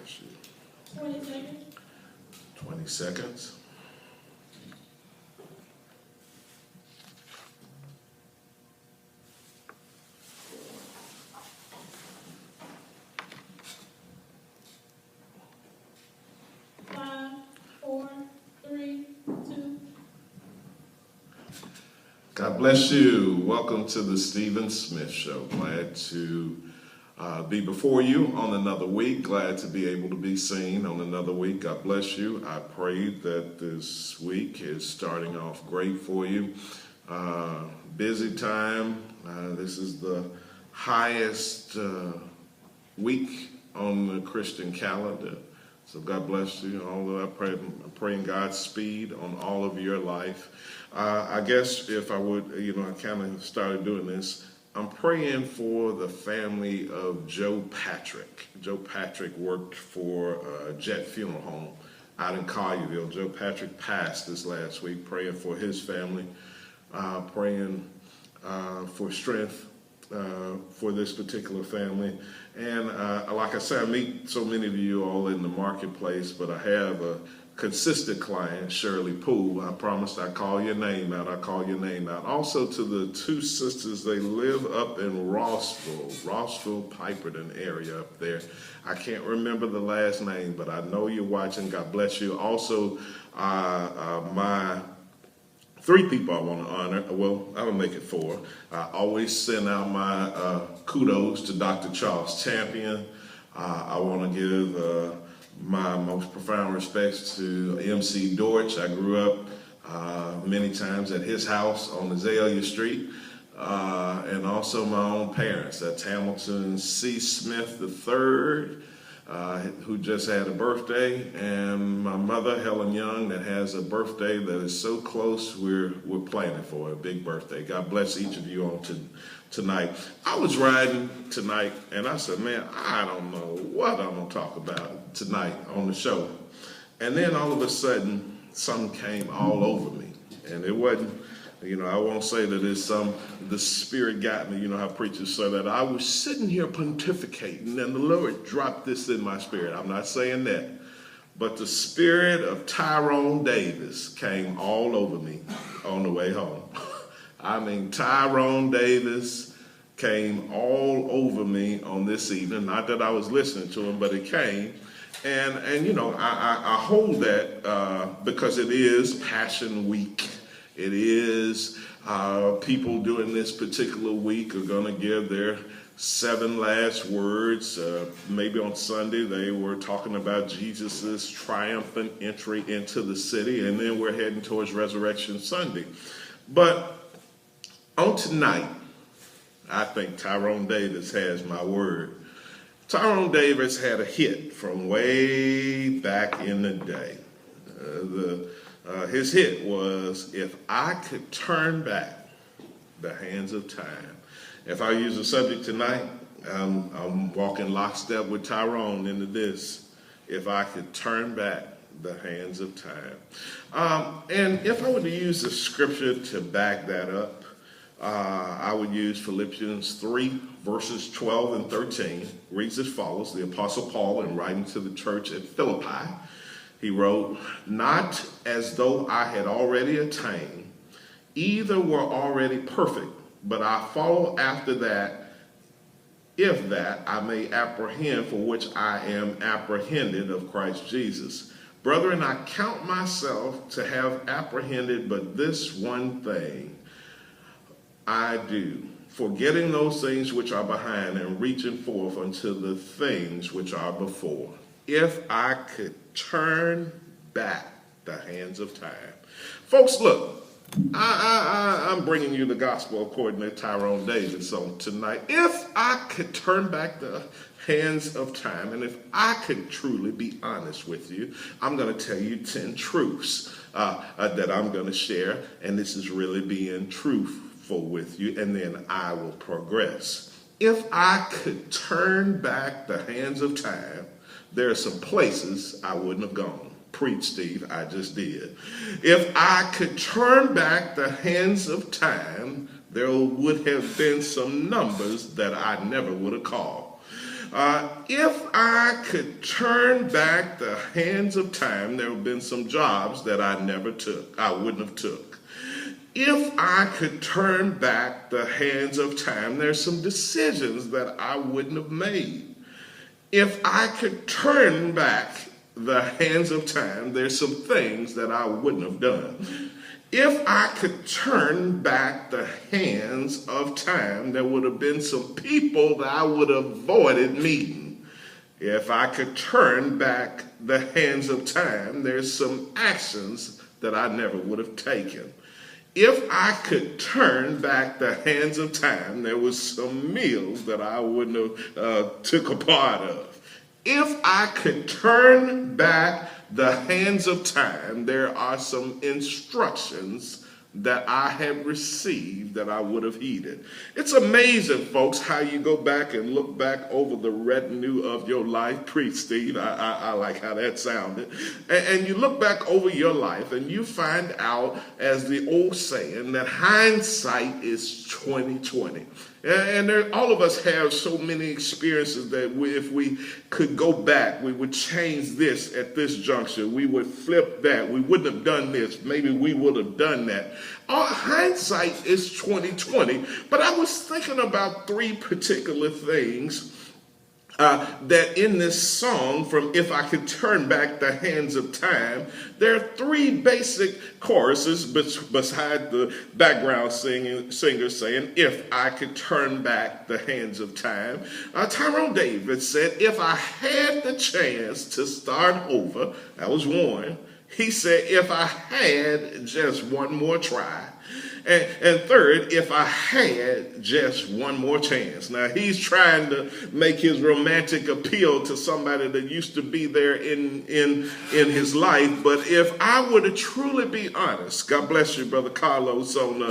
Bless you. 20 seconds. 20 seconds. Five, four, three, two. God bless you. Welcome to the Stephen Smith Show. Glad to be before you on another week. Glad to be able to be seen on another week. God bless you. I pray that this week is starting off great for you. Busy time. This is the highest week on the Christian calendar. So God bless you. Although I'm praying God's speed on all of your life. I guess if I would, I kind of started doing this. I'm praying for the family of Joe Patrick. Joe Patrick worked for Jet Funeral Home out in Collierville. Joe Patrick passed this last week. Praying for his family. Praying for strength for this particular family. And like I said, I meet so many of you all in the marketplace, but I have a consistent client, Shirley Poole. I promised I'd call your name out. I call your name out. Also to the two sisters, they live up in Rossville, Piperton area up there. I can't remember the last name, but I know you're watching. God bless you. Also, my three people I want to honor. Well, I will make it four. I always send out my kudos to Dr. Charles Champion. I want to give my most profound respects to MC Dortch. I grew up many times at his house on Azalea Street. And also my own parents. That's Hamilton C. Smith III, who just had a birthday, and my mother, Helen Young, that has a birthday that is so close, we're planning for a big birthday. God bless each of you on tonight. I was riding tonight, and I said, man, I don't know what I'm going to talk about tonight on the show. And then all of a sudden, something came all over me, and it wasn't, I won't say that it's the Spirit got me, how preachers say that. I was sitting here pontificating, and the Lord dropped this in my spirit. I'm not saying that. But the spirit of Tyrone Davis came all over me on the way home. I mean, Tyrone Davis came all over me on this evening. Not that I was listening to him, but it came. And I hold that because it is Passion Week. It is people during this particular week are going to give their 7 last words. Maybe on Sunday they were talking about Jesus's triumphant entry into the city, and then we're heading towards Resurrection Sunday. But on tonight, I think Tyrone Davis has my word. Tyrone Davis had a hit from way back in the day. His hit was, If I Could Turn Back the Hands of Time. If I use the subject tonight, I'm walking lockstep with Tyrone into this. If I could turn back the hands of time. And if I were to use the scripture to back that up, I would use Philippians 3, verses 12 and 13. Reads as follows. The Apostle Paul, in writing to the church at Philippi, he wrote, not as though I had already attained, either were already perfect, but I follow after that, if that I may apprehend for which I am apprehended of Christ Jesus. Brethren, I count myself to have apprehended, but this one thing I do, forgetting those things which are behind and reaching forth unto the things which are before. If I could turn back the hands of time. Folks, look, I'm bringing you the gospel according to Tyrone Davis on tonight. If I could turn back the hands of time, and if I could truly be honest with you, I'm going to tell you 10 truths that I'm going to share, and this is really being truthful with you, and then I will progress. If I could turn back the hands of time, there are some places I wouldn't have gone. Preach, Steve, I just did. If I could turn back the hands of time, there would have been some numbers that I never would have called. If I could turn back the hands of time, there have been some jobs that I wouldn't have took. If I could turn back the hands of time, there's some decisions that I wouldn't have made. If I could turn back the hands of time, there's some things that I wouldn't have done. If I could turn back the hands of time, there would have been some people that I would have avoided meeting. If I could turn back the hands of time, there's some actions that I never would have taken. If I could turn back the hands of time, there was some meals that I wouldn't have took a part of. If I could turn back the hands of time, there are some instructions that I have received that I would have heeded. It's amazing, folks, how you go back and look back over the retinue of your life. Preach, Steve. I like how that sounded. And you look back over your life and you find out, as the old saying, that hindsight is 20/20. And all of us have so many experiences that if we could go back, we would change this at this juncture. We would flip that. We wouldn't have done this. Maybe we would have done that. Our hindsight is 20/20. But I was thinking about three particular things that in this song from If I Could Turn Back the Hands of Time, there are three basic choruses beside the background singer saying, if I could turn back the hands of time. Tyrone Davis said, if I had the chance to start over, that was one. He said, if I had just one more try. And third, if I had just one more chance. Now, he's trying to make his romantic appeal to somebody that used to be there in his life. But if I were to truly be honest, God bless you, Brother Carlos, on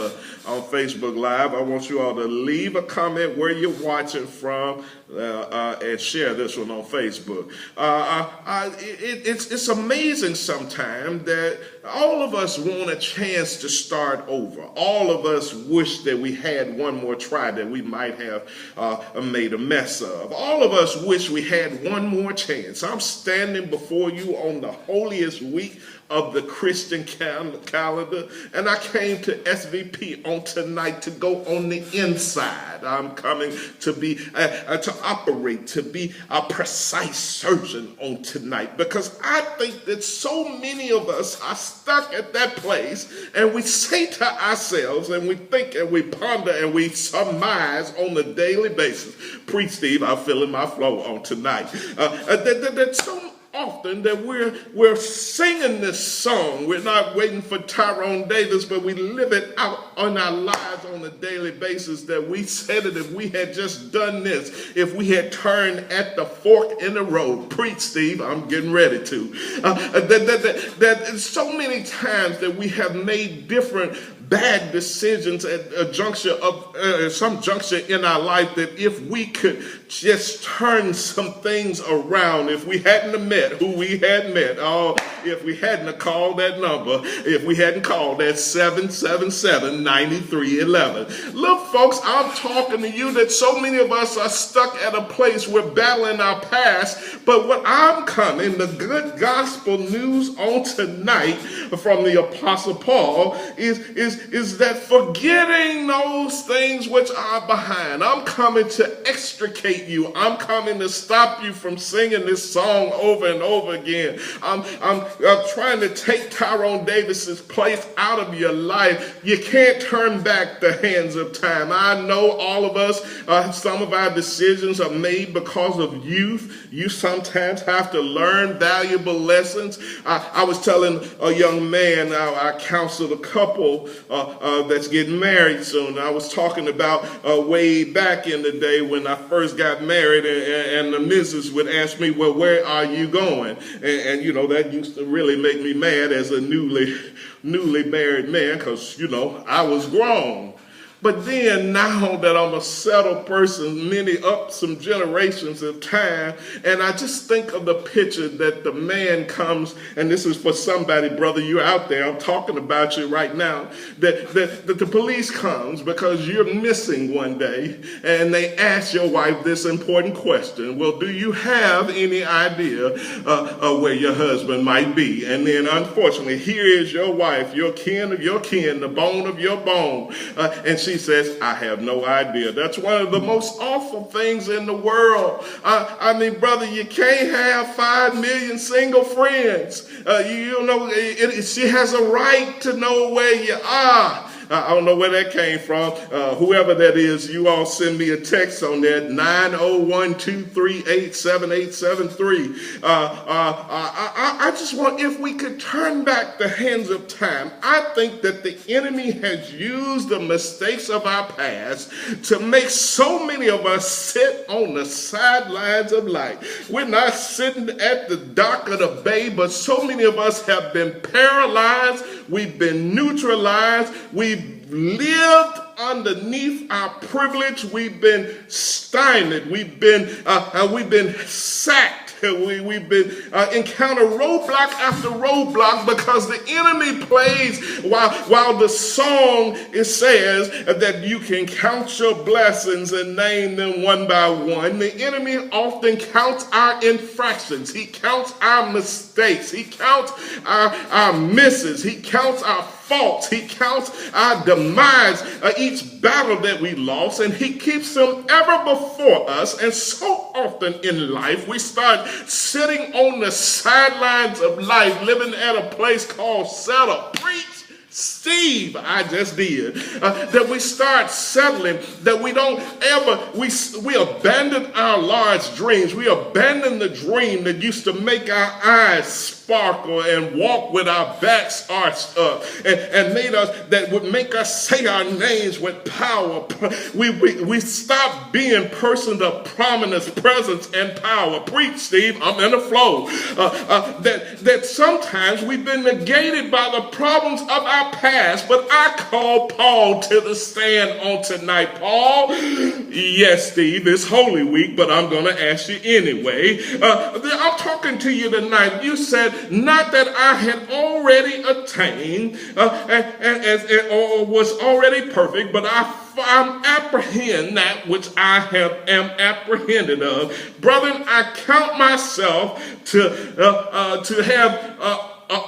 Facebook Live, I want you all to leave a comment where you're watching from and share this one on Facebook. It's amazing sometimes that all of us want a chance to start over. All of us wish that we had one more try that we might have made a mess of. All of us wish we had one more chance. I'm standing before you on the holiest week of the Christian calendar, and I came to SVP on tonight to go on the inside. I'm coming to be to operate, to be a precise surgeon on tonight, because I think that so many of us are stuck at that place, and we say to ourselves, and we think, and we ponder, and we surmise on a daily basis. Preach, Steve, I'm feeling my flow on tonight. That's so often that we're singing this song. We're not waiting for Tyrone Davis, but we live it out on our lives on a daily basis, that we said it, if we had just done this, if we had turned at the fork in the road. Preach, Steve, I'm getting ready to. That so many times that we have made different bad decisions at a juncture of some juncture in our life, that if we could just turn some things around, if we hadn't have met who we had met, if we hadn't have called that number, if we hadn't called that 777-9311. Look, folks, I'm talking to you that so many of us are stuck at a place we're battling our past, but what I'm coming, the good gospel news on tonight from the Apostle Paul is that forgetting those things which are behind, I'm coming to extricate you. I'm coming to stop you from singing this song over and over again. I'm trying to take Tyrone Davis's place out of your life. You can't turn back the hands of time. I know all of us, some of our decisions are made because of youth. You sometimes have to learn valuable lessons. I was telling a young man, I counseled a couple that's getting married soon. I was talking about way back in the day when I first got married, and the missus would ask me, well, where are you going? And you know, that used to really make me mad as a newly married man, because, you know, I was grown. But then now that I'm a settled person, some generations of time, and I just think of the picture that the man comes, and this is for somebody, brother, you're out there, I'm talking about you right now, that the police comes because you're missing one day, and they ask your wife this important question: well, do you have any idea of where your husband might be? And then unfortunately, here is your wife, your kin of your kin, the bone of your bone, and she says, I have no idea. That's one of the most awful things in the world. I mean, brother, you can't have 5 million single friends. She has a right to know where you are. I don't know where that came from. Whoever that is, you all send me a text on that, 901-238-7873. I just want, if we could turn back the hands of time, I think that the enemy has used the mistakes of our past to make so many of us sit on the sidelines of life. We're not sitting at the dock of the bay, but so many of us have been paralyzed. We've been neutralized. We've lived underneath our privilege. We've been stymied. We've been sacked. We've been encounter roadblock after roadblock because the enemy plays while the song it says that you can count your blessings and name them one by one. The enemy often counts our infractions. He counts our mistakes. He counts our misses. He counts our faults. He counts our demise, each battle that we lost, and he keeps them ever before us. And so often in life, we start sitting on the sidelines of life, living at a place called settle. Preach, Steve, I just did. That we start settling, that we don't ever, we abandon our large dreams. We abandon the dream that used to make our eyes sparkle and walk with our backs arched up and made us, that would make us say our names with power. We stop being persons of prominence, presence, and power. Preach, Steve, I'm in the flow. That sometimes we've been negated by the problems of our past, but I call Paul to the stand on tonight. Paul, yes, Steve, it's Holy Week, but I'm going to ask you anyway. I'm talking to you tonight. You said, not that I had already attained or was already perfect, but I'm apprehend that which I am apprehended of. Brethren, I count myself to have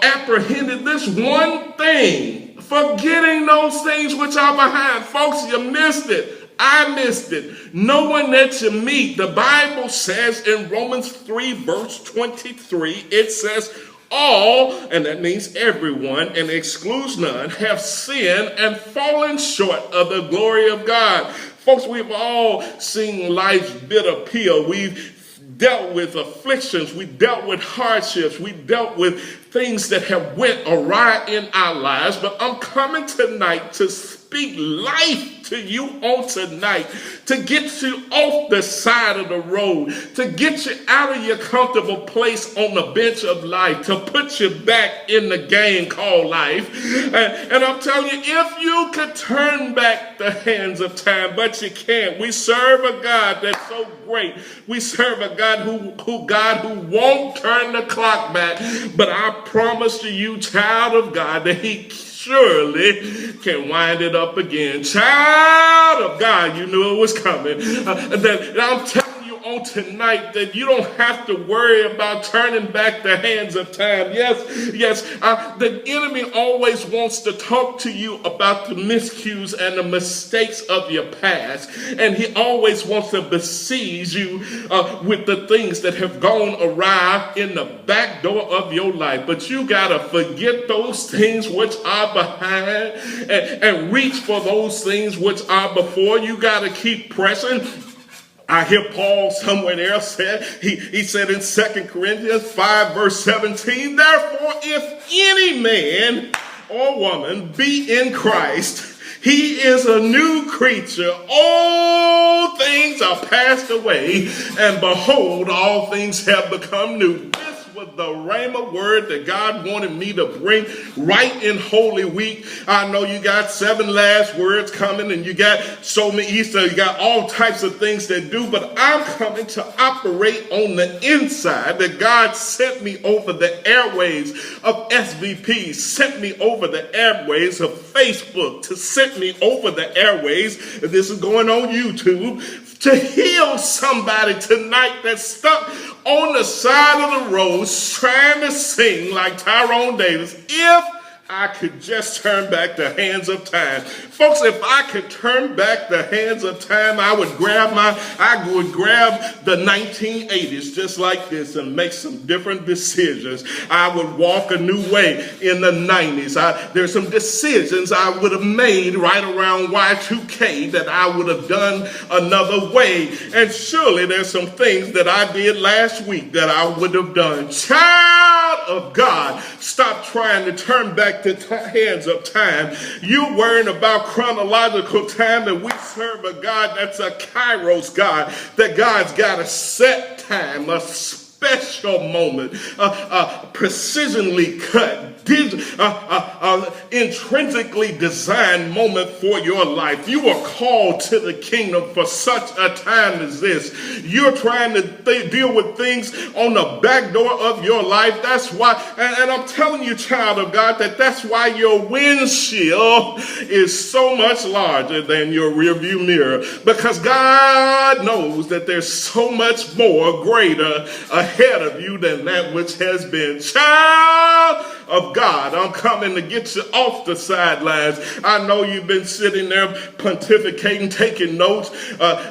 apprehended this one thing, forgetting those things which are behind. Folks, you missed it. I missed it. No one that you meet. The Bible says in Romans 3 verse 23, it says, all, and that means everyone, and excludes none, have sinned and fallen short of the glory of God. Folks, we've all seen life's bitter pill. We've dealt with afflictions. We dealt with hardships. We dealt with things that have went awry in our lives. But I'm coming tonight to speak life to you on tonight, to get you off the side of the road, to get you out of your comfortable place on the bench of life, to put you back in the game called life. And I'm telling you, if you could turn back the hands of time, but you can't. We serve a God that's so great. We serve a God who won't turn the clock back. But I promise to you, child of God, that he surely can wind it up again. Child of God, you knew it was coming. That I'm telling you on tonight that you don't have to worry about turning back the hands of time. Yes, the enemy always wants to talk to you about the miscues and the mistakes of your past. And he always wants to besiege you with the things that have gone awry in the back door of your life. But you got to forget those things which are behind and reach for those things which are before. You got to keep pressing. I hear Paul somewhere there said, he said in 2 Corinthians 5 verse 17, therefore if any man or woman be in Christ, he is a new creature. All things are passed away, and behold, all things have become new. This was the Rhema word that God wanted me to bring right in Holy Week. I know you got 7 last words coming, and you got so many Easter, you got all types of things to do, but I'm coming to operate on the inside that God sent me over the airways of SVP, sent me over the airways of Facebook, to send me over the airways, this is going on YouTube, to heal somebody tonight that's stuck on the side of the road trying to sing like Tyrone Davis. If I could just turn back the hands of time. Folks, if I could turn back the hands of time, I would grab the 1980s just like this and make some different decisions. I would walk a new way in the 90s. There's some decisions I would have made right around Y2K that I would have done another way. And surely there's some things that I did last week that I would have done. Child of God, stop trying to turn back the hands of time. You're worrying about chronological time, that we serve a God that's a Kairos God, that God's got a set time, a special moment, precisionally cut, intrinsically designed moment for your life. You are called to the kingdom for such a time as this. You're trying to deal with things on the back door of your life. That's why, and I'm telling you, child of God, that's why your windshield is so much larger than your rearview mirror, because God knows that there's so much more greater ahead of you than that which has been. Child of God, I'm coming to get you off the sidelines. I know you've been sitting there pontificating, taking notes,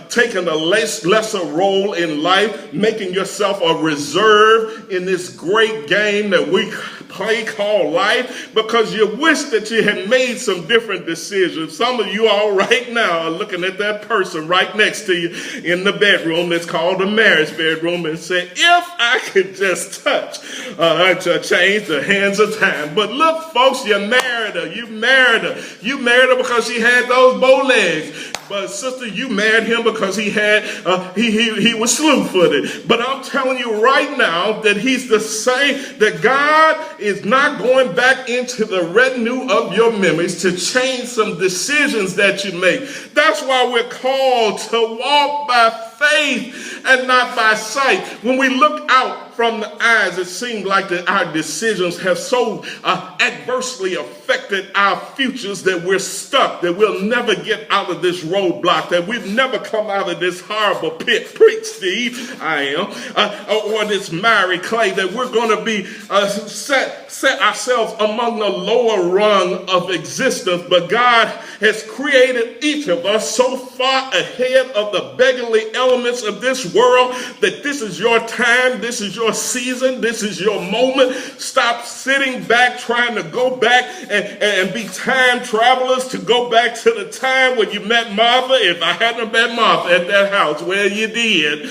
taking a lesser role in life, making yourself a reserve in this great game that we play called life, because you wish that you had made some different decisions. Some of you all right now are looking at that person right next to you in the bedroom that's called the marriage bedroom and say, if I could just touch to change the hands of time. But look, folks, you married her. You married her because she had those bow legs. But sister, you married him because he had he was slew-footed. But I'm telling you right now that he's the same, that God is not going back into the retinue of your memories to change some decisions that you make. That's why we're called to walk by faith and not by sight. When we look out from the eyes, it seems like that our decisions have so adversely affected our futures that we're stuck, that we'll never get out of this roadblock, that we've never come out of this horrible pit. Preach, Steve, I am, or this miry clay, that we're going to be set ourselves among the lower rung of existence. But God has created each of us so far ahead of the beggarly elements of this world that this is your time, this is your season, this is your moment. Stop sitting back trying to go back and be time travelers, to go back to the time when you met Martha. If I hadn't met Martha at that house, well, you did,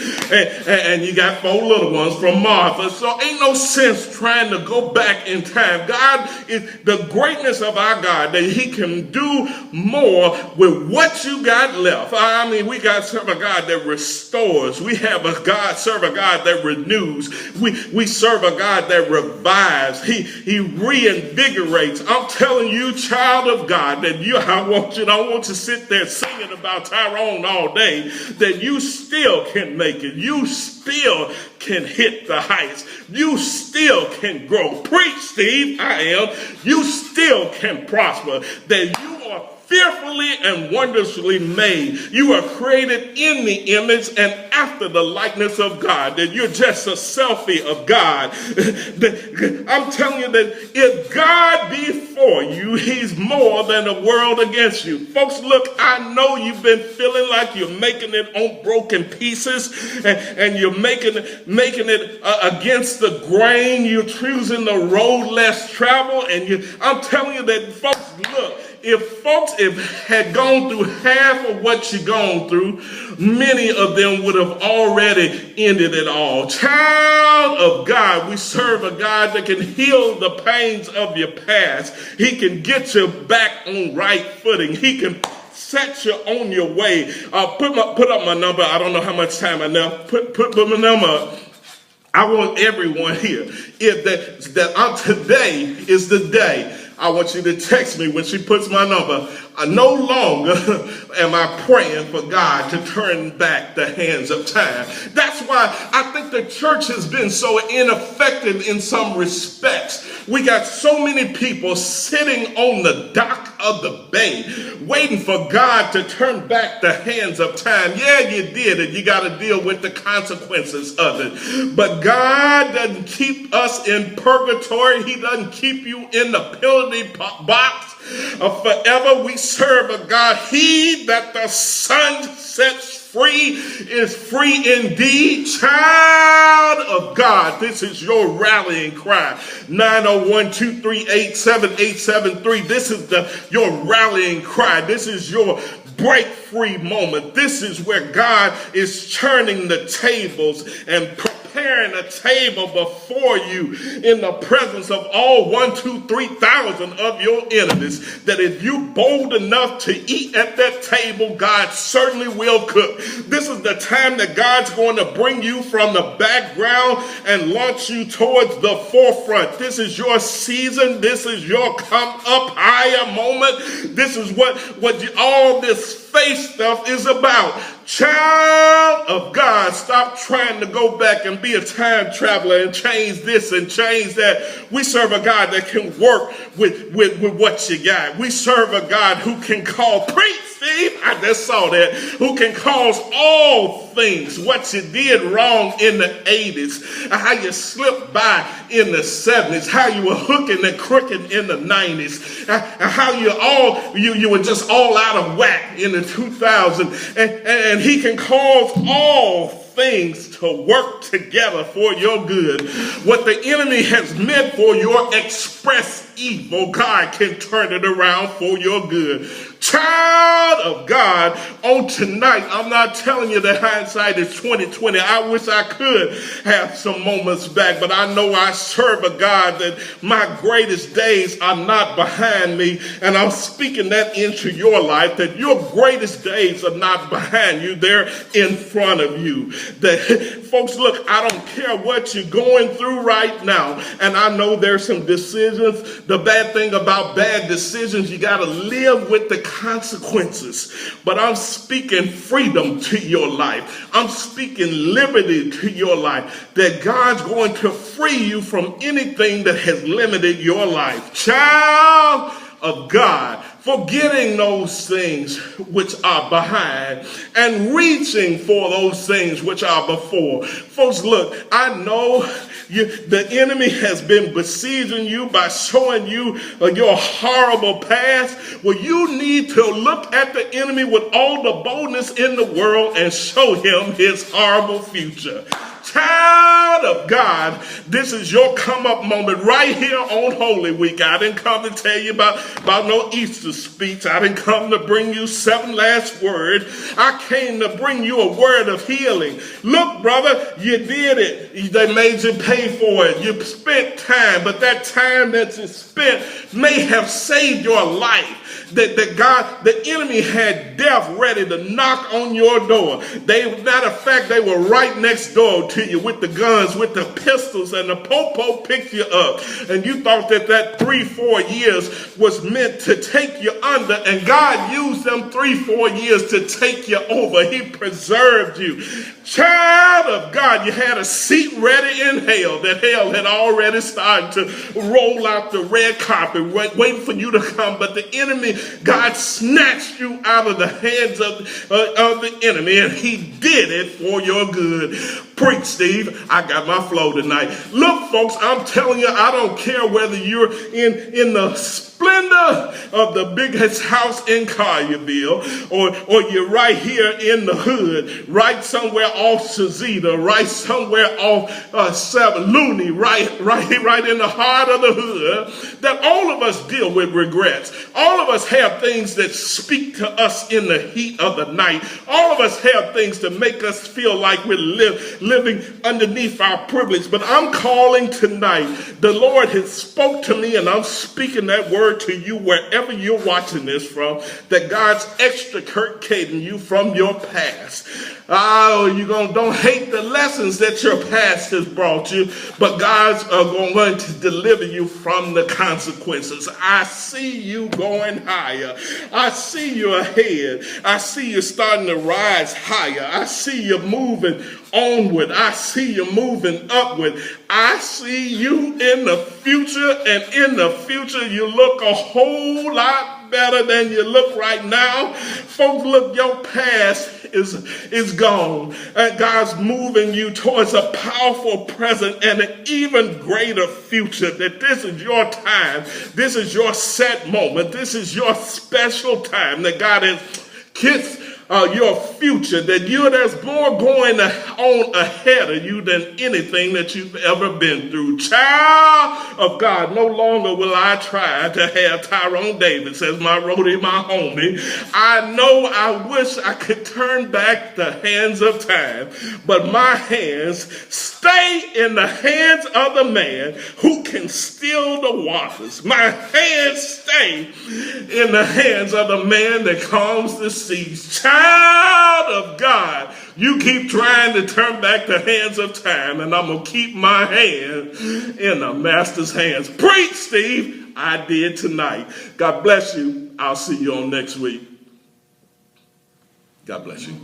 and you got 4 little ones from Martha, so ain't no sense trying to go back in time. God is the greatness of our God, that he can do more with what you got left. I mean, we got serve a God that restores. We have a God, serve a God that renews. We serve a God that revives. He reinvigorates. I'm telling you, child of God, that I don't want to sit there singing about Tyrone all day, that you still can make it. You still can hit the heights. You still can grow. Preach, Steve, I am. You still can prosper. That you are fearfully and wonderfully made. You are created in the image and after the likeness of God. That you're just a selfie of God. I'm telling you that if God be for you, he's more than the world against you. Folks, look, I know you've been feeling like you're making it on broken pieces, and you're making it against the grain. You're choosing the road less traveled, and I'm telling you that, folks, look, if folks had gone through half of what you've gone through, many of them would have already ended it all. Child of God, we serve a God that can heal the pains of your past. He can get you back on right footing. He can set you on your way. Put up my number. I don't know how much time I have. Put my number up. I want everyone here, if today is the day. I want you to text me when she puts my number. No longer am I praying for God to turn back the hands of time. That's why I think the church has been so ineffective in some respects. We got so many people sitting on the dock of the bay waiting for God to turn back the hands of time. Yeah, you did it. You got to deal with the consequences of it. But God doesn't keep us in purgatory. He doesn't keep you in the penalty box forever. We serve a God. He that the Son sets free is free indeed. Child of God, this is your rallying cry. 901-238-7873. This is your rallying cry. This is your break free moment. This is where God is turning the tables and preparing a table before you in the presence of all 3,000 of your enemies. That if you're bold enough to eat at that table, God certainly will cook. This is the time that God's going to bring you from the background and launch you towards the forefront. This is your season. This is your come up higher moment. This is what all this faith stuff is about. Child of God, stop trying to go back and be a time traveler and change this and change that. We serve a God that can work with what you got. We serve a God who can call Steve, I just saw that, who can cause all things, what you did wrong in the 80s, how you slipped by in the 70s, how you were hooking and crooking in the 90s, how you were just all out of whack in the 2000s, and he can cause all things to work together for your good. What the enemy has meant for your express evil, God can turn it around for your good. Child of God, on tonight, I'm not telling you that hindsight is 2020. I wish I could have some moments back, but I know I serve a God that my greatest days are not behind me, and I'm speaking that into your life, that your greatest days are not behind you, they're in front of you. That, folks, look, I don't care what you're going through right now, and I know there's some decisions. The bad thing about bad decisions, you got to live with the consequences. But I'm speaking freedom to your life. I'm speaking liberty to your life. That God's going to free you from anything that has limited your life. Child of God, forgetting those things which are behind and reaching for those things which are before. Folks, look, I know the enemy has been besieging you by showing you your horrible past. Well, you need to look at the enemy with all the boldness in the world and show him his horrible future. Child of God, this is your come up moment right here on Holy Week. I didn't come to tell you about no Easter speech. I didn't come to bring you 7 last words. I came to bring you a word of healing. Look, brother, you did it. They made you pay for it. You spent time, but that time that you spent may have saved your life. That God, the enemy had death ready to knock on your door. Matter of fact, they were right next door to you with the guns, with the pistols, and the popo picked you up. And you thought that 3-4 years was meant to take you under, and God used them 3-4 years to take you over. He preserved you. Child of God, you had a seat ready in hell, that hell had already started to roll out the red carpet, waiting for you to come. But the enemy, God snatched you out of the hands of the enemy, and he did it for your good. Preach, Steve. I got my flow tonight. Look, folks, I'm telling you, I don't care whether you're in the splendor of the biggest house in Collierville, or you're right here in the hood, right somewhere off Shazita, right somewhere off 7 Looney, right in the heart of the hood, that all of us deal with regrets. All of us have things that speak to us in the heat of the night. All of us have things to make us feel like we're living underneath our privilege. But I'm calling tonight. The Lord has spoke to me, and I'm speaking that word word to you wherever you're watching this from, that God's extricating you from your past. Oh, don't hate the lessons that your past has brought you, but God's going to deliver you from the consequences. I see you going higher. I see you ahead. I see you starting to rise higher. I see you moving onward. I see you moving upward. I see you in the future, and in the future you look a whole lot better than you look right now. Folks, look, your past is gone, and God's moving you towards a powerful present and an even greater future. That this is your time. This is your set moment. This is your special time that God has kissed your future, that there's more going on ahead of you than anything that you've ever been through. Child of God, no longer will I try to have Tyrone Davis as my roadie, my homie. I know I wish I could turn back the hands of time, but my hands stay in the hands of the man who can still the waters. My hands stay in the hands of the man that calms the seas. Child of God, you keep trying to turn back the hands of time, and I'm going to keep my hand in the master's hands. Preach, Steve. I did tonight. God bless you. I'll see you on next week. God bless you.